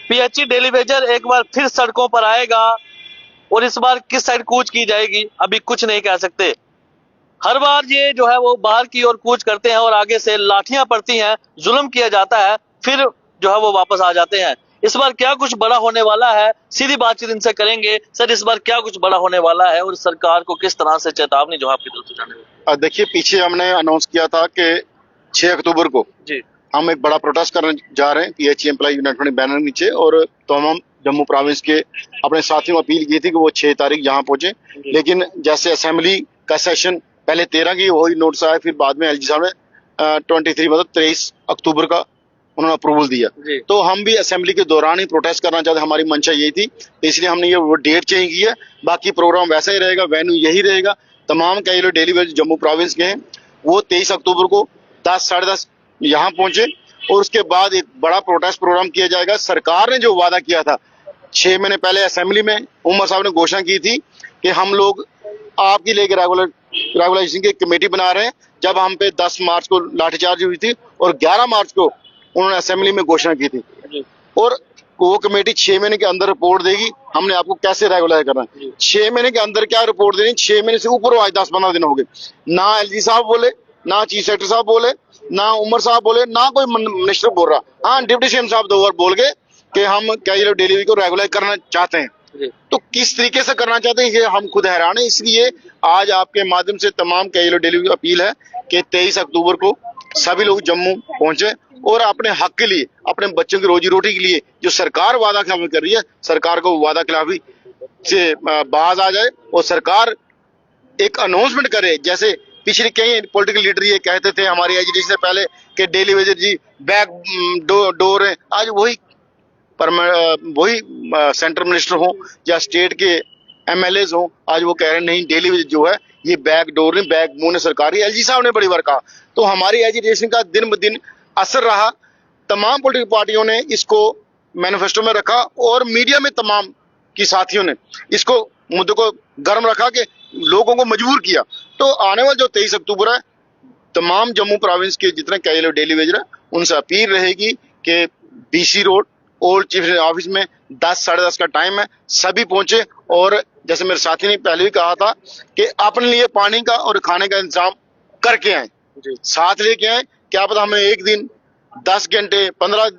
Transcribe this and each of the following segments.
PHE daily Vaser एक बार फिर सड़कों पर आएगा और इस बार किस साइड कूच की जाएगी अभी कुछ नहीं कह सकते। हर बार ये जो है वो बाहर की ओर कूच करते हैं और आगे से लाठियां पड़ती हैं, जुल्म किया जाता है, फिर जो है वो वापस आ जाते हैं। इस बार क्या कुछ बड़ा होने वाला है, सीधी बातचीत इनसे करेंगे। सर, इस बार क्या कुछ बड़ा होने वाला है और सरकार को किस तरह से चेतावनी जो आपकी तरफ से जाने वाली? देखिए, पीछे हमने अनाउंस किया था कि 6 अक्टूबर को जी हम एक बड़ा प्रोटेस्ट करने जा रहे हैं पीएचई एम्प्लॉय यूनाइटेड बैनर नीचे, और तमाम जम्मू प्रोविंस के अपने साथियों को अपील की थी कि वो 6 तारीख यहाँ पहुंचे। लेकिन जैसे असेंबली का सेशन पहले 13 की वही नोटिस आया, फिर बाद में एलजी साहब ने 23 मतलब 23 अक्टूबर का उन्होंने अप्रूवल दिया। तो हम भी असेंबली के दौरान ही प्रोटेस्ट करना चाहते, हमारी मंशा यही थी, इसलिए हमने ये वो डेट चेंज की है। बाकी प्रोग्राम वैसा ही रहेगा, वेन्यू यही रहेगा। तमाम casual daily veg Jammu province के हैं वो 23 अक्टूबर को 10 साढ़े 10 यहाँ पहुंचे, और उसके बाद एक बड़ा प्रोटेस्ट प्रोग्राम किया जाएगा। सरकार ने जो वादा किया था 6 महीने पहले असेंबली में, उमर साहब ने घोषणा की थी कि हम लोग आपके लिए रेगुलेशन की कमेटी बना रहे हैं। जब हम पे 10 मार्च को लाठीचार्ज हुई थी और 11 मार्च को उन्होंने असेंबली में घोषणा की थी, और वो कमेटी 6 महीने के अंदर रिपोर्ट देगी हमने आपको कैसे रेगुलर करना है। 6 महीने के अंदर क्या रिपोर्ट देनी, 6 महीने से ऊपर आज 10-15 दिन हो गए, ना एलजी साहब बोले, ना चीफ सेक्रेटरी साहब बोले, ना उमर साहब बोले, ना कोई मिनिस्टर बोल रहा। हाँ, डिप्टी सीएम साहब 2 बार बोल गए कि हम कैजुअल डेली को रेगुलर करना चाहते हैं। तो किस तरीके से करना चाहते हैं ये हम खुद हैरान है। इसलिए आज आपके माध्यम से तमाम कैजुअल डेली की अपील है कि 23 अक्टूबर को सभी लोग जम्मू पहुंचे और अपने हक के लिए, अपने बच्चों की रोजी रोटी के लिए जो सरकार वादा खिलाफी कर रही है, सरकार को वादा खिलाफी से बाज आ जाए और सरकार एक अनाउंसमेंट करे। जैसे पिछले कई पॉलिटिकल लीडर ये कहते थे हमारी एजुकेशन से पहले कि डेली वेजर जी बैक डोर है, आज वही सेंट्रल मिनिस्टर हो या स्टेट के एमएलए हो, आज वो कह रहे हैं नहीं, डेली वेजर जो है ये बैक डोर नहीं, बैक बोन है सरकारी। एलजी साहब ने बड़ी बार कहा। तो हमारी एजुकेशन का दिन ब दिन असर रहा, तमाम पॉलिटिकल पार्टियों ने इसको मैनिफेस्टो में रखा और मीडिया में तमाम की साथियों ने इसको मुद्दे को गर्म रखा कि लोगों को मजबूर किया। तो आने वाला जो 23 अक्टूबर है, तमाम जम्मू प्रोविंस के जितने कैजुअल डेली वेजर है उनसे अपील रहेगी कि BC road old chief office में 10 साढ़े 10 का टाइम है, सभी पहुंचे। और जैसे मेरे साथी ने पहले भी कहा था कि अपने लिए पानी का और खाने का इंतजाम करके आए, साथ लेके आए। क्या पता हमें एक दिन 10 घंटे 15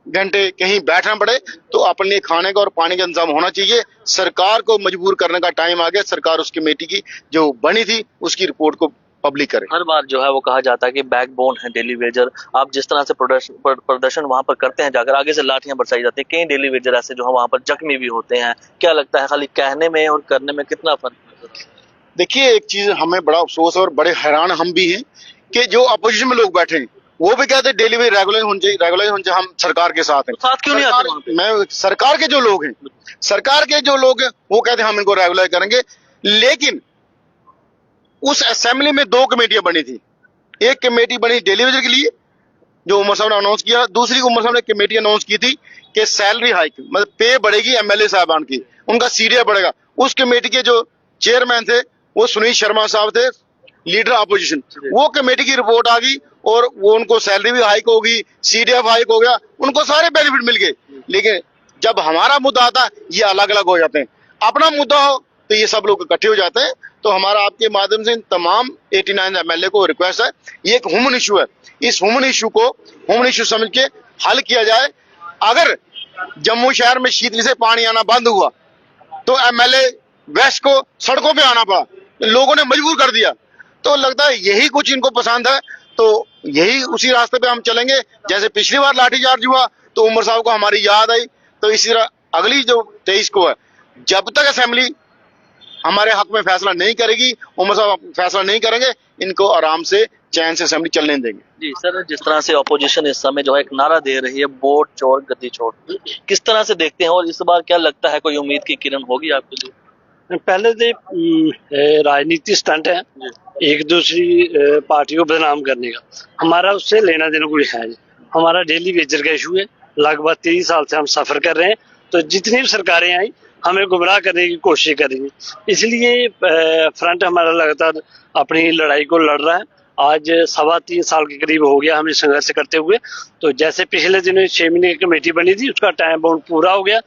घंटे कहीं बैठना पड़े, तो अपने लिए खाने का और पानी का इंतजाम होना चाहिए। सरकार को मजबूर करने का टाइम आ गया। सरकार उस कमेटी की जो बनी थी उसकी रिपोर्ट को पब्लिक करे। हर बार जो है वो कहा जाता है कि बैकबोन है डेली वेजर। आप जिस तरह से प्रदर्शन वहां पर करते हैं जाकर, आगे से लाठियां बरसाई जाती है, कई डेली वेजर ऐसे जो है वहां पर जख्मी भी होते हैं। क्या लगता है खाली कहने में और करने में कितना फर्क है? देखिए, एक चीज हमें बड़ा अफसोस और बड़े हैरान हम भी हैं कि जो अपोजिशन में लोग बैठे हैं वो भी कहते हैं डेली वेज रेगुलर होने चाहिए, हम सरकार के साथ हैं। साथ क्यों नहीं आते वहां पे? मैं सरकार के जो लोग हैं वो कहते हैं हम इनको रेगुलर करेंगे। लेकिन उस असेंबली में 2 कमेटियां बनी थी। एक कमेटी बनी डेली वेजर के लिए जो उमर साहब ने अनाउंस किया, दूसरी उमर साहब ने कमेटी अनाउंस की थी कि सैलरी हाइक मतलब पे बढ़ेगी एमएलए साहबान की, उनका सीडीए बढ़ेगा। उस कमेटी के जो चेयरमैन थे वो सुनील शर्मा साहब थे, लीडर अपोजिशन। वो कमेटी की रिपोर्ट आ गई और वो उनको सैलरी भी हाइक होगी, सीडीएफ हाइक हो गया, उनको सारे बेनिफिट मिल गए। लेकिन जब हमारा मुद्दा आता है ये अलग अलग हो जाते हैं। अपना मुद्दा हो तो ये सब लोग इकट्ठे हो जाते हैं। तो हमारा आपके माध्यम से तमाम 89 एमएलए को रिक्वेस्ट है, ये एक ह्यूमन इशू है, इस ह्यूमन इशू को ह्यूमन इशू समझ के हल किया जाए। अगर जम्मू शहर में शीतलहर से पानी आना बंद हुआ तो एमएलए वेस्ट को सड़कों पे आना पड़ा, लोगों ने मजबूर कर दिया। तो लगता है यही कुछ इनको पसंद है, तो यही उसी रास्ते पे हम चलेंगे। जैसे पिछली बार लाठीचार्ज हुआ तो उमर साहब को हमारी याद आई, तो इसी तरह अगली जो 23 को है, जब तक असेंबली हमारे हक में फैसला नहीं करेगी, उमर साहब फैसला नहीं करेंगे, इनको आराम से चैन से असेंबली चलने देंगे। जी सर, जिस तरह से ऑपोजिशन इस समय जो है एक नारा दे रही है वोट चोर गद्दी छोड़, किस तरह से देखते हैं और इस बार क्या लगता है कोई उम्मीद की किरण होगी आपके लिए? पहले तो राजनीति स्टंट है, एक दूसरी पार्टी को बदनाम करने का। हमारा उससे लेना देना कोई है नहीं। हमारा डेली वेजर का इशू है, लगभग 30 साल से हम सफर कर रहे हैं। तो जितनी भी सरकारें आई हमें गुमराह करने की कोशिश करेंगी, इसलिए फ्रंट हमारा लगातार अपनी लड़ाई को लड़ रहा है आज 3.25 साल के करीब हो गया हमें संघर्ष करते हुए। तो जैसे पिछले दिनों 6 महीने की कमेटी बनी थी, उसका टाइम बाउंड पूरा हो गया।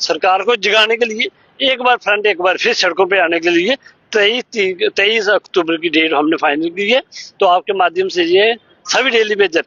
सरकार को जगाने के लिए एक बार फ्रंट, एक बार फिर सड़कों पे आने के लिए 23 अक्टूबर की डेट हमने फाइनल की है। तो आपके माध्यम से ये सभी डेली वेजर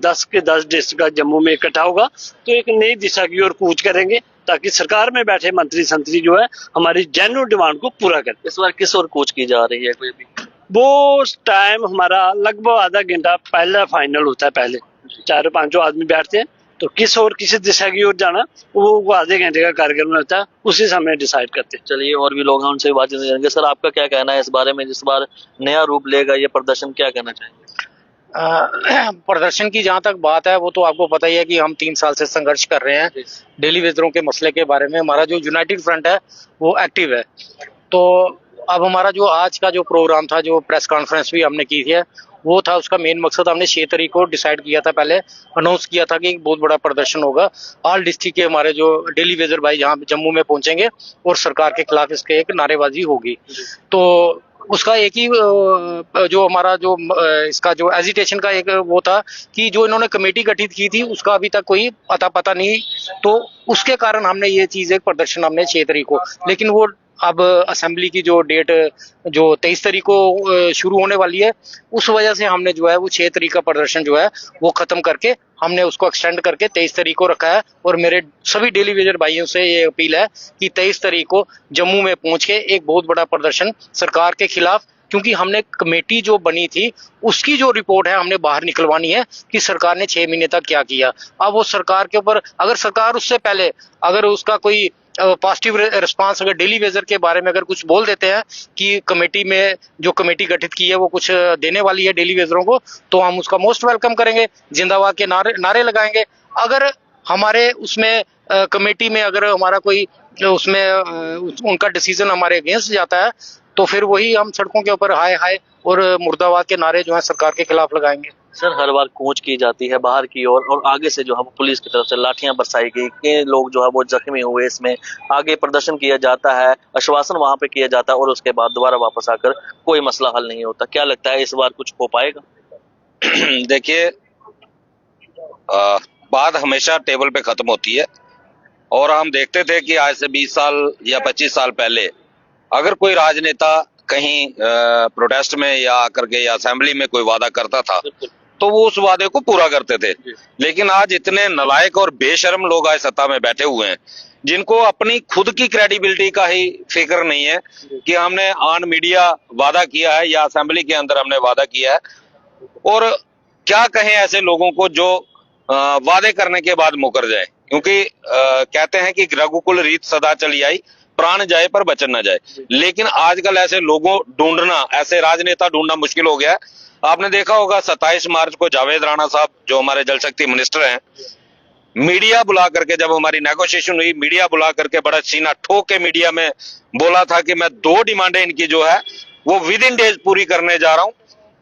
10 के 10 डिस्ट्रिक्ट का जम्मू में इकट्ठा होगा, तो एक नई दिशा की ओर कूच करेंगे, ताकि सरकार में बैठे मंत्री संतरी जो है हमारी जेन्युइन डिमांड को पूरा करें। इस बार किस ओर कूच की जा रही है कोई भी? वो टाइम हमारा लगभग आधा घंटा पहले फाइनल होता है। पहले 4-5 आदमी बैठते हैं, तो किस और किस दिशा की ओर जाना वो आधे घंटे का कार्यक्रम होता है, उसी समय डिसाइड करते हैं। चलिए, और भी लोग हैं, उनसे बातचीत करेंगे। सर, आपका क्या कहना है इस बारे में, जिस बार नया रूप लेगा ये प्रदर्शन, क्या कहना चाहेंगे? प्रदर्शन की जहां तक बात है, वो तो आपको पता ही है कि हम 3 साल से संघर्ष कर रहे हैं डेली वेजरों के मसले के बारे में। हमारा जो यूनाइटेड फ्रंट है वो एक्टिव है। तो अब हमारा जो आज का जो प्रोग्राम था, जो प्रेस कॉन्फ्रेंस भी हमने की है, वो था, उसका मेन मकसद हमने 6 तारीख को डिसाइड किया था, पहले अनाउंस किया था कि बहुत बड़ा प्रदर्शन होगा। ऑल डिस्ट्रिक्ट के हमारे जो डेली वेजर भाई यहाँ जम्मू में पहुंचेंगे और सरकार के खिलाफ इसके एक नारेबाजी होगी। तो उसका एक ही जो हमारा जो इसका जो एजिटेशन का एक वो था कि जो इन्होंने कमेटी गठित की थी उसका अभी तक कोई पता नहीं, तो उसके कारण हमने ये चीज एक प्रदर्शन हमने 6 तारीख को, लेकिन वो अब असेंबली की जो डेट जो 23 तारीख को शुरू होने वाली है, उस वजह से हमने जो है वो 6 तारीख का प्रदर्शन जो है वो खत्म करके हमने उसको एक्सटेंड करके 23 तारीख को रखा है। और मेरे सभी डेली वेजर भाइयों से ये अपील है कि 23 तारीख को जम्मू में पहुंच के एक बहुत बड़ा प्रदर्शन सरकार के खिलाफ, क्योंकि हमने कमेटी जो बनी थी उसकी जो रिपोर्ट है हमने बाहर निकलवानी है कि सरकार ने 6 महीने तक क्या किया। अब वो सरकार के ऊपर, अगर सरकार उससे पहले अगर उसका कोई पॉजिटिव रिस्पांस अगर डेली वेजर के बारे में अगर कुछ बोल देते हैं कि कमेटी में जो कमेटी गठित की है वो कुछ देने वाली है डेली वेजरों को, तो हम उसका मोस्ट वेलकम करेंगे, जिंदाबाद के नारे लगाएंगे। अगर हमारे उसमें कमेटी में अगर हमारा कोई उसमें उनका डिसीजन हमारे अगेंस्ट जाता है, तो फिर वही हम सड़कों के ऊपर हाय हाय और मुर्दाबाद के नारे जो है सरकार के खिलाफ लगाएंगे। सर, हर बार कूच की जाती है बाहर की ओर, और आगे से जो है वो पुलिस की तरफ से लाठियां बरसाई गई, के लोग जो है वो जख्मी हुए। इसमें आगे प्रदर्शन किया जाता है, आश्वासन वहां पे किया जाता है, और उसके बाद दोबारा वापस आकर कोई मसला हल नहीं होता। क्या लगता है इस बार कुछ हो पाएगा? देखिए, बात हमेशा टेबल पे खत्म होती है, और हम देखते थे कि आज से 20 साल या 25 साल पहले अगर कोई राजनेता कहीं प्रोटेस्ट में या आकर के या असेंबली में कोई वादा करता था तो वो उस वादे को पूरा करते थे। लेकिन आज इतने नालायक और बेशर्म लोग आज सत्ता में बैठे हुए हैं, जिनको अपनी खुद की क्रेडिबिलिटी का ही फिक्र नहीं है कि हमने ऑन मीडिया वादा किया है या असेंबली के अंदर हमने वादा किया है। और क्या कहें ऐसे लोगों को जो वादे करने के बाद मुकर जाए, क्योंकि कहते हैं कि रघुकुल रीत सदा चली आई, प्राण जाए पर बचन न जाए। लेकिन आजकल ऐसे लोगों ढूंढना, ऐसे राजनेता ढूंढना मुश्किल हो गया है। आपने देखा होगा 27 मार्च को जावेद राणा साहब जो हमारे जल शक्ति मिनिस्टर हैं, मीडिया बुला करके, जब हमारी नेगोशिएशन हुई, मीडिया बुला करके बड़ा सीना ठोक के मीडिया में बोला था कि मैं 2 डिमांडें इनकी जो है वो विद इन डेज पूरी करने जा रहा हूं,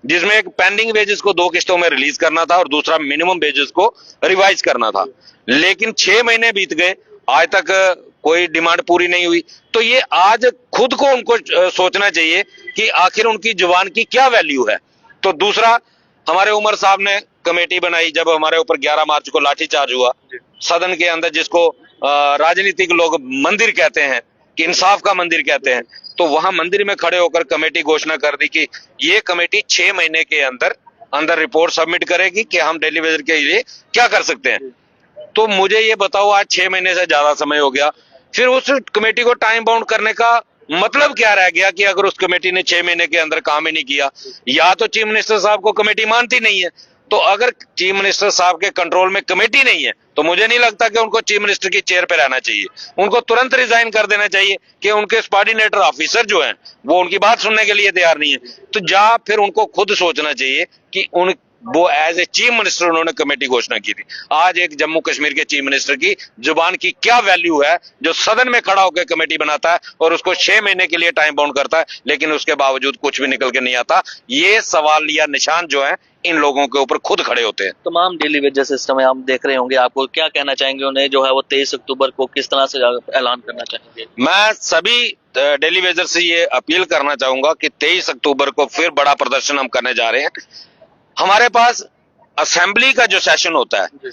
जिसमें एक पेंडिंग वेजेस को 2 किस्तों में रिलीज करना था और दूसरा मिनिमम वेजेस को रिवाइज करना था। लेकिन 6 महीने बीत गए, आज तक कोई डिमांड पूरी नहीं हुई। तो ये आज खुद को उनको सोचना चाहिए कि आखिर उनकी जुबान की क्या वैल्यू है। तो दूसरा, हमारे उमर साहब ने कमेटी बनाई, जब हमारे ऊपर 11 मार्च को लाठीचार्ज हुआ सदन के अंदर, जिसको राजनीतिक लोग मंदिर कहते हैं, कि इंसाफ का मंदिर कहते हैं, तो वहां मंदिर में खड़े होकर कमेटी घोषणा कर दी कि ये कमेटी 6 महीने के अंदर रिपोर्ट सबमिट करेगी कि हम डेली वेजर के लिए क्या कर सकते हैं। तो मुझे ये बताओ, आज 6 महीने से ज्यादा समय हो गया, फिर उस कमेटी को टाइम बाउंड करने का मतलब क्या रह गया कि अगर उस कमेटी ने 6 महीने के अंदर काम ही नहीं किया। या तो चीफ मिनिस्टर साहब को कमेटी मानती नहीं है, तो अगर चीफ मिनिस्टर साहब के कंट्रोल में कमेटी नहीं है तो मुझे नहीं लगता कि उनको चीफ मिनिस्टर की चेयर पे रहना चाहिए। उनको तुरंत रिजाइन कर देना चाहिए कि उनके सबऑर्डिनेटर ऑफिसर जो हैं वो उनकी बात सुनने के लिए तैयार नहीं है। तो फिर उनको खुद सोचना चाहिए कि वो एज ए चीफ मिनिस्टर उन्होंने कमेटी घोषणा की थी। आज एक जम्मू कश्मीर के चीफ मिनिस्टर की जुबान की क्या वैल्यू है, जो सदन में खड़ा होकर कमेटी बनाता है और उसको 6 महीने के लिए टाइम बाउंड करता है, लेकिन उसके बावजूद कुछ भी निकल के नहीं आता। ये सवाल या निशान जो है इन लोगों के ऊपर खुद खड़े होते हैं। तमाम डेली वेजर सिस्टम है, हम देख रहे होंगे, आपको क्या कहना चाहेंगे उन्हें जो है वो 23 अक्टूबर को किस तरह से ऐलान करना चाहेंगे? मैं सभी डेली वेजर से ये अपील करना चाहूंगा कि 23 अक्टूबर को फिर बड़ा प्रदर्शन हम करने जा रहे हैं। हमारे पास असेंबली का जो सेशन होता है,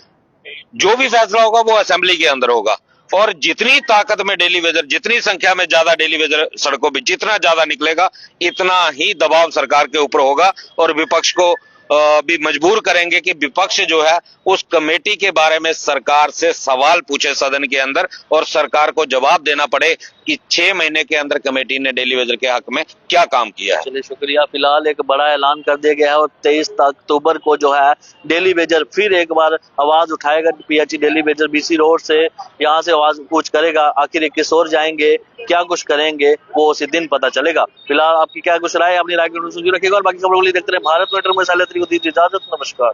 जो भी फैसला होगा वो असेंबली के अंदर होगा, और जितनी ताकत में डेली वेजर, जितनी संख्या में ज्यादा डेली वेजर सड़कों पे जितना ज्यादा निकलेगा, इतना ही दबाव सरकार के ऊपर होगा और विपक्ष को भी मजबूर करेंगे कि विपक्ष जो है उस कमेटी के बारे में सरकार से सवाल पूछे सदन के अंदर, और सरकार को जवाब देना पड़े कि 6 महीने के अंदर कमेटी ने डेली वेजर के हक में क्या काम किया है। चलिए शुक्रिया। फिलहाल एक बड़ा ऐलान कर दिया गया है और 23 अक्टूबर को जो है डेली वेजर फिर एक बार आवाज उठाएगा। PHE daily Vaser BC road से यहाँ से आवाज कूच करेगा। आखिर किस ओर जाएंगे, क्या कुछ करेंगे, वो उसी दिन पता चलेगा। फिलहाल आपकी क्या कुछ राय है, अपनी राय को रखिएगा और बाकी खबरों के लिए देखते रहे भारत ट्विटर में। इजाजत। नमस्कार।